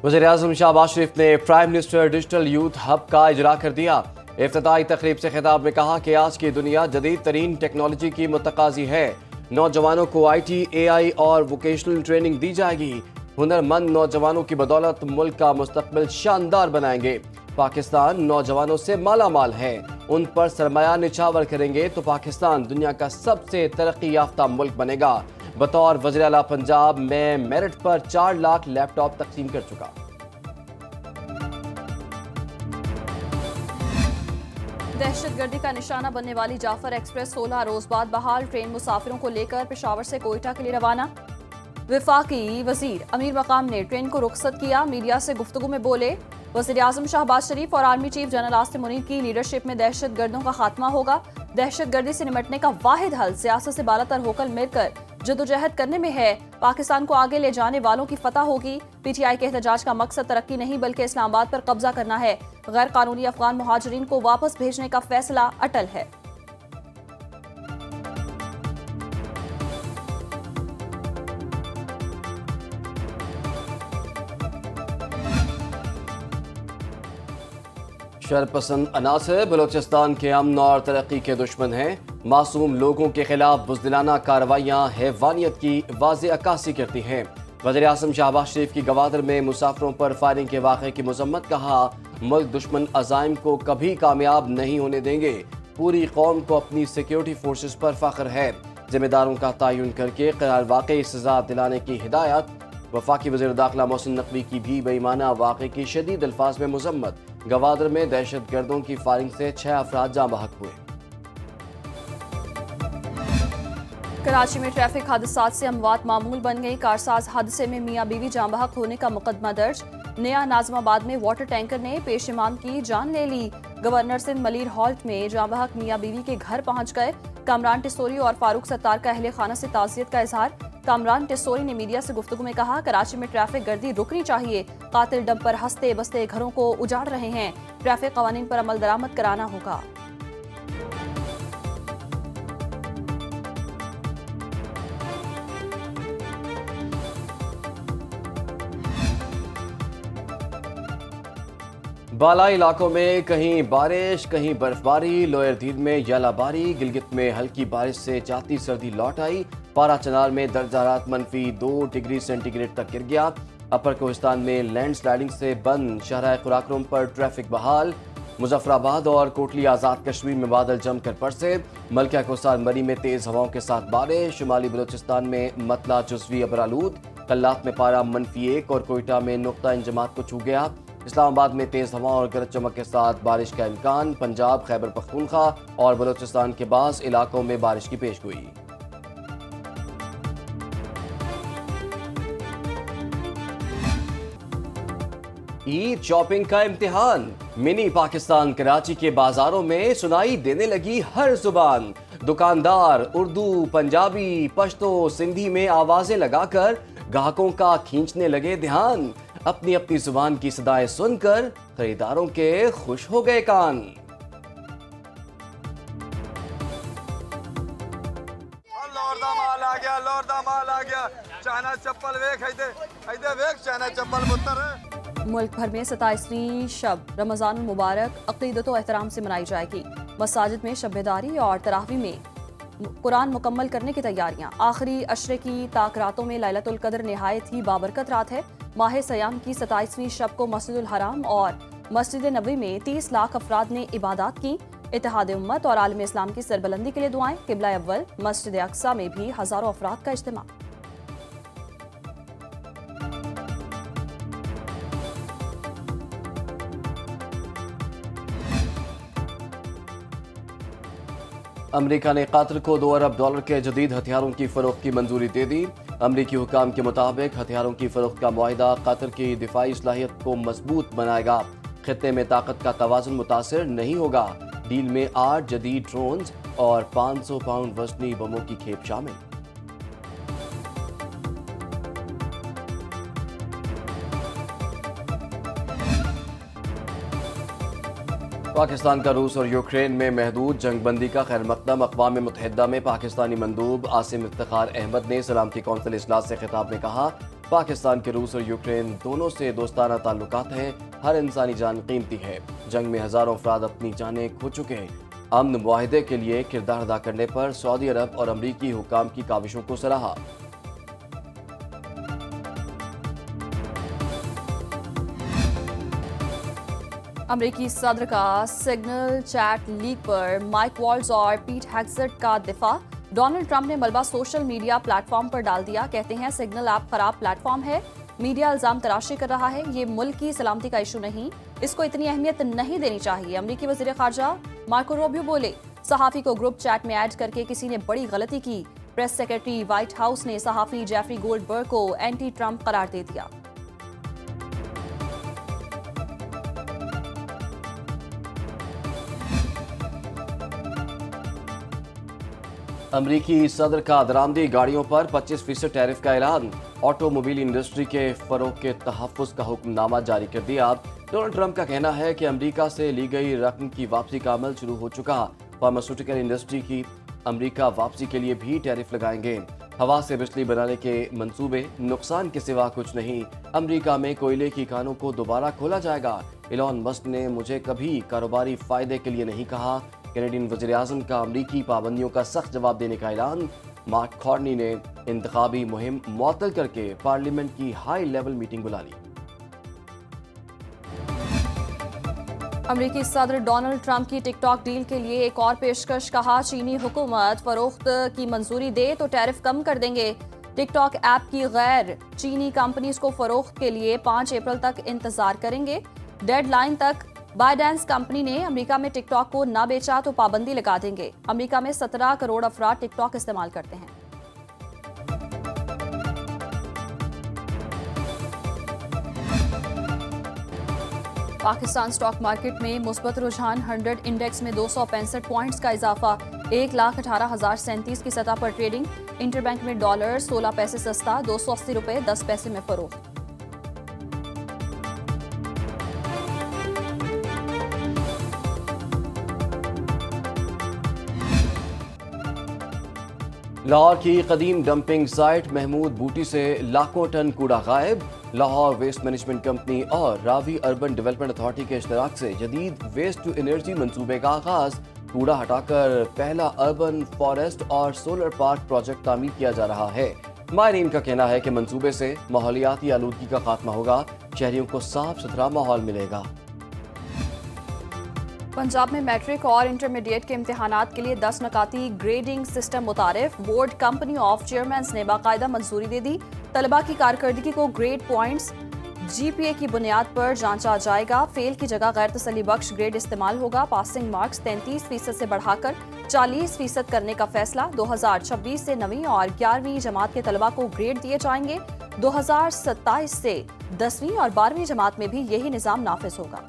वज़ीर-ए-आज़म शहबाज शरीफ ने prime minister digital youth hub का इजरा कर दिया। इफ्तिताई तकरीब से खिताब में कहा कि आज की दुनिया जदीद तरीन टेक्नोलॉजी की मुतकाजी है। नौजवानों को IT, AI और वोकेशनल ट्रेनिंग दी जाएगी। हुनरमंद नौजवानों की बदौलत मुल्क का मुस्तकबिल शानदार बनाएंगे। पाकिस्तान नौजवानों से माला माल है, उन पर सरमाया निछावर करेंगे तो पाकिस्तान दुनिया का सबसे तरक्की याफ्ता मुल्क बनेगा। बतौर वज़ीर आला पंजाब में मेरिट पर 4 लाख लैपटॉप तकसीम कर चुका। दहशतगर्दी का निशाना बनने वाली जाफर एक्सप्रेस 16 रोज बाद बहाल। ट्रेन मुसाफिरों को लेकर पेशावर से कोयटा के लिए रवाना। वफाकी वजीर अमीर मकाम ने ट्रेन को रुखसत किया। मीडिया से गुफ्तगू में बोले, वज़ीर-ए-आज़म शहबाज शरीफ और army chief general Asim Munir की लीडरशिप में दहशत गर्दों का खात्मा होगा। दहशतगर्दी से निपटने का वाहिद हल सियासत से बालातर होकर मिलकर जदोजहद करने में है। पाकिस्तान को आगे ले जाने वालों की फतह होगी। PTI के एहतजाज का मकसद तरक्की नहीं बल्कि इस्लामाबाद पर कब्जा करना है। गैर कानूनी अफगान मुहाजिरीन को वापस भेजने का फैसला अटल है। शरपसंद अनासर बलोचिस्तान के अमन और तरक्की के दुश्मन हैं। मासूम लोगों के खिलाफ बुज़दिलाना कार्रवाइयाँ हैवानियत की वाज़ेह अक्कासी करती हैं। वज़ीर-ए-आज़म शहबाज शरीफ की गवादर में मुसाफिरों पर फायरिंग के वाक़े की मज़म्मत। कहा, मुल्क दुश्मन अज़ाइम को कभी कामयाब नहीं होने देंगे। पूरी कौम को अपनी सिक्योरिटी फोर्सेस पर फ़ख्र है। जिम्मेदारों का तयन करके क़रार वाक़ई सज़ा दिलाने की हिदायत। वफाकी वज़ीर दाखिला मोहसिन नकवी की भी बेईमाना वाक़े की शदीद अल्फाज में मज़म्मत। गवादर में दहशत गर्दों की फायरिंग से 6 अफराद जाँ बहक हुए। कराची में ट्रैफिक हादसात से अमवात मामूल बन गई। कारसाज हादसे में मियाँ बीवी जाँ बहक होने का मुकदमा दर्ज। नया नाज़माबाद में वाटर टैंकर ने पेशेमान की जान ले ली। गवर्नर सिंध मलीर हॉल्ट में जाँ बहक मियाँ बीवी के घर पहुंच गए। कामरान टिस्सोरी और फारूक सत्तार का अहले खाना से ताज़ियत का इजहार। कामरान टिस्सोरी ने मीडिया से गुफ्तगू में कहा, कराची में ट्रैफिक गर्दी रुकनी चाहिए। कातिल डब पर हंसते बसते घरों को उजाड़ रहे हैं। ट्रैफिक कवानीन पर अमल दरामद कराना होगा। बालाई इलाकों में कहीं बारिश कहीं बर्फबारी। लोअर दीद में यालाबारी। गिलगित में हल्की बारिश से जाती सर्दी लौट आई। पारा चनार में दर्जारात -2 डिग्री सेंटीग्रेड तक गिर गया। अपर कोहिस्तान में लैंड स्लाइडिंग से बंद शहर कुराक्रम पर ट्रैफिक बहाल। मुजफ्फराबाद और कोटली आज़ाद कश्मीर में बादल जमकर बरसे। मलका कोसार मरी में तेज हवाओं के साथ बारिश। शुमाली बलोचिस्तान में मतला जुज़वी अबरालूद। कल्लात में पारा -1 और कोयटा में नुक्ता इंजमात को छू गया। इस्लामाबाद में तेज हवा और गरज चमक के साथ बारिश का इम्कान। पंजाब, खैबर पख्तूनख्वा और बलोचिस्तान के बाज़ इलाकों में बारिश की पेशगोई। ईद शॉपिंग का इम्तिहान। मिनी पाकिस्तान कराची के बाजारों में सुनाई देने लगी हर जुबान। दुकानदार उर्दू, पंजाबी, पश्तो, सिंधी में आवाजें लगाकर ग्राहकों का खींचने लगे ध्यान। अपनी अपनी जुबान की सदाएं सुनकर खरीदारों के खुश हो गए कान। माल आ गया, लोर दा माल आ गया। चाइना चप्पल वेख वेख चाइना चप्पल पुत्र है। मुल्क भर में 27वीं शब रमज़ान मुबारक अक़ीदत व एहतराम से मनाई जाएगी। मसाजिद में शब-ए-दारी और तरावी में कुरान मुकम्मल करने की तैयारियां। आखिरी अशरे की ताकरातों में लैलतुल कद्र निहायत ही बाबरकत रात है। माह सयाम की 27वीं शब को मस्जिदुल हराम और मस्जिद नबवी में 30 लाख अफराद ने इबादत की। इत्तेहाद उम्मत और आलम इस्लाम की सरबलंदी के लिए दुआएं। क़िबला अव्वल मस्जिद अक्सा में भी हज़ारों अफराद का इज्तिमा। अमेरिका ने कतर को $2 अरब के जदीद हथियारों की फरोख्त की मंजूरी दे दी। अमरीकी हुकाम के मुताबिक हथियारों की फरोख्त का मुआहिदा कतर की दिफाई सलाहियत को मजबूत बनाएगा। खित्ते में ताकत का तवाज़ुन मुतासिर नहीं होगा। डील में 8 जदीद ड्रोन्स और 500 पाउंड वजनी बमों की खेप शामिल। पाकिस्तान का रूस और यूक्रेन में महदूद जंग बंदी का खैर मकदम। अक़वाम मुत्तहिदा में पाकिस्तानी मंदूब आसिम इफ्तिखार अहमद ने सलामती कौंसिल इजलास से खिताब में कहा, पाकिस्तान के रूस और यूक्रेन दोनों से दोस्ताना ताल्लुकात हैं, हर इंसानी जान कीमती है। जंग में हज़ारों अफराद अपनी जानें खो चुके हैं। अमन मुआहिदे के लिए किरदार अदा करने पर सऊदी अरब और अमरीकी हुकाम की काविशों को सराहा। अमरीकी सदर का सिग्नल चैट लीक पर माइक वॉल्स और पीट हेग्सेट का दिफा। डोनाल्ड ट्रंप ने मलबा सोशल मीडिया प्लेटफॉर्म पर डाल दिया। कहते हैं सिग्नल ऐप खराब प्लेटफॉर्म है, मीडिया इल्जाम तराशी कर रहा है, ये मुल्क की सलामती का इशू नहीं, इसको इतनी अहमियत नहीं देनी चाहिए। अमरीकी वज़ीर ख़ारजा मार्को रूबियो बोले, सहाफ़ी को ग्रुप चैट में ऐड करके किसी ने बड़ी गलती की। प्रेस सेक्रेटरी व्हाइट हाउस ने सहाफ़ी जेफरी गोल्डबर्ग को एंटी ट्रंप करार दे दिया। अमरीकी सदर का दरामदी गाड़ियों पर 25% टैरिफ का ऐलान। ऑटोमोबाइल इंडस्ट्री के फरोग के तहफ़्फ़ुज़ का हुक्मनामा जारी कर दिया। डोनाल्ड ट्रंप का कहना है कि अमरीका से ली गई रकम की वापसी का अमल शुरू हो चुका। फार्मास्यूटिकल इंडस्ट्री की अमरीका वापसी के लिए भी टैरिफ लगाएंगे। हवा से बिजली बनाने के मंसूबे नुकसान के सिवा कुछ नहीं। अमरीका में कोयले की खानों को दोबारा खोला जाएगा। इलॉन मस्क ने मुझे कभी कारोबारी फायदे के लिए नहीं कहा। कैनेडियन वज़ीर-ए-आज़म का अमरीकी पाबंदियों का सख्त जवाब देने का ऐलान। मार्क कार्नी ने इंतखाबी मुहिम मुअत्तल करके पार्लियामेंट की हाई लेवल मीटिंग बुला ली। अमरीकी सदर डोनाल्ड ट्रंप की टिकटॉक डील के लिए एक और पेशकश। कहा, चीनी हुकूमत फरोख्त की मंजूरी दे तो टैरिफ कम कर देंगे। टिकटॉक ऐप की गैर चीनी कंपनीज को फरोख्त के लिए 5 अप्रैल तक इंतजार करेंगे। डेडलाइन तक बायडेंस कंपनी ने अमेरिका में टिकटॉक को ना बेचा तो पाबंदी लगा देंगे। अमेरिका में 17 करोड़ अफराद टिकटॉक इस्तेमाल करते हैं। पाकिस्तान स्टॉक मार्केट में मुस्बत रुझान। 100 इंडेक्स में 265 पॉइंट्स का इजाफा। 1,18,037 की सतह पर ट्रेडिंग। इंटरबैंक में डॉलर 16 पैसे सस्ता, 280 रुपए 10 पैसे में फरोख्त। लाहौर की कदीम डंपिंग साइट महमूद बूटी से लाखों टन कूड़ा गायब। लाहौर वेस्ट मैनेजमेंट कंपनी और रावी अर्बन डेवलपमेंट अथॉरिटी के इश्तराक से जदीद वेस्ट टू एनर्जी मंसूबे का आगाज। कूड़ा हटाकर पहला अर्बन फॉरेस्ट और सोलर पार्क प्रोजेक्ट तामीर किया जा रहा है। माहिरीन का कहना है कि मंसूबे से माहौलियाती आलूदगी का खात्मा होगा, शहरियों को साफ सुथरा माहौल मिलेगा। पंजाब में मैट्रिक और इंटरमीडिएट के इम्तिहानात के लिए 10 नकाती ग्रेडिंग सिस्टम मुतारिफ। बोर्ड कंपनी ऑफ चेयरमैन्स ने बाकायदा मंजूरी दे दी। तलबा की कारकर्दगी को ग्रेड पॉइंट्स जीपीए की बुनियाद पर जांचा जाएगा। फेल की जगह गैर तसल्ली बख्श ग्रेड इस्तेमाल होगा। पासिंग मार्क्स 33% से बढ़ाकर 40% करने का फैसला। 2026 से 9वीं और 11वीं जमात के तलबा को ग्रेड दिए जाएंगे। 2027 से 10वीं और 12वीं जमात में भी यही निज़ाम नाफिज होगा।